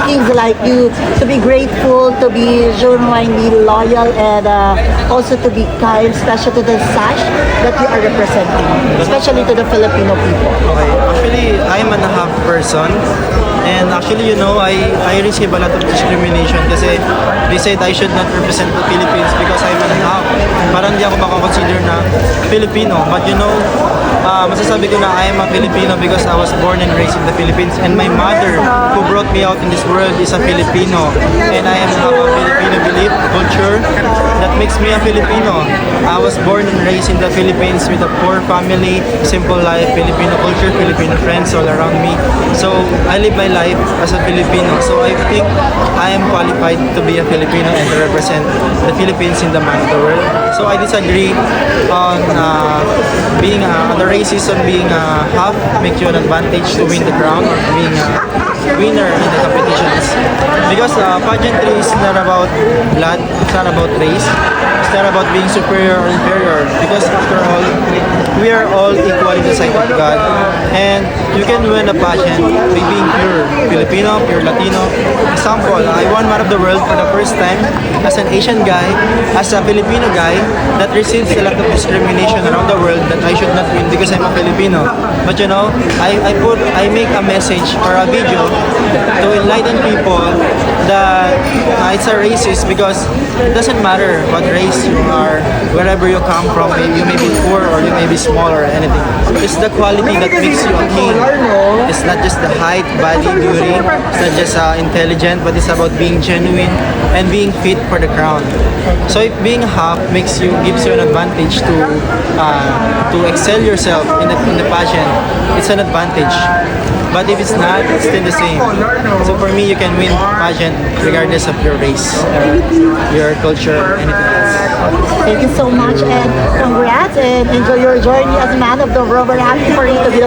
things like you to be grateful, to be genuinely loyal, and also to be kind, especially to the sash that you are representing, especially to the Filipino people. Okay, actually, I'm an half person. And actually, I receive a lot of discrimination kasi they said I should not represent the Philippines because I'm an half. Parang hindi ako makakonsider na Filipino. But masasabi ko na I am a Filipino because I was born and raised in the Philippines. And my mother, who brought me out in this world, is a Filipino. And I am have a Filipino belief, culture, that makes me a Filipino. I was born and raised in the Philippines with a poor family, simple life, Filipino culture, Filipino friends all around me. So I live my life as a Filipino. So I think I am qualified to be a Filipino and to represent the Philippines in the man of the world. So I disagree on being on the racism, being half makes you an advantage to win the crown or being a winner in the competitions. Because pageantry is not about blood, it's not about race, it's not about being superior or inferior. Because after all, we are all equal in the sight of God. And you can win a pageant by being pure Filipino, pure Latino. Example, I won Man of the World for the first time as an Asian guy, as a Filipino guy that receives a lot of discrimination around the world that I should not win because I'm a Filipino. But I make a message or a video to enlighten people that it's a racist because it doesn't matter what race you are, wherever you come from, you may be poor or you may be small or anything. It's the quality that makes you a king. It's not just the height, body, beauty, it's not just intelligent, but it's about being genuine and being fit for the crown. So if being half gives you an advantage to excel yourself in the pageant, it's an advantage. But if it's not, it's still the same. So for me, you can win pageant regardless of your race, your culture, or anything else. Thank you so much, and congrats, and enjoy your journey as man of the world. We're happy for you to be the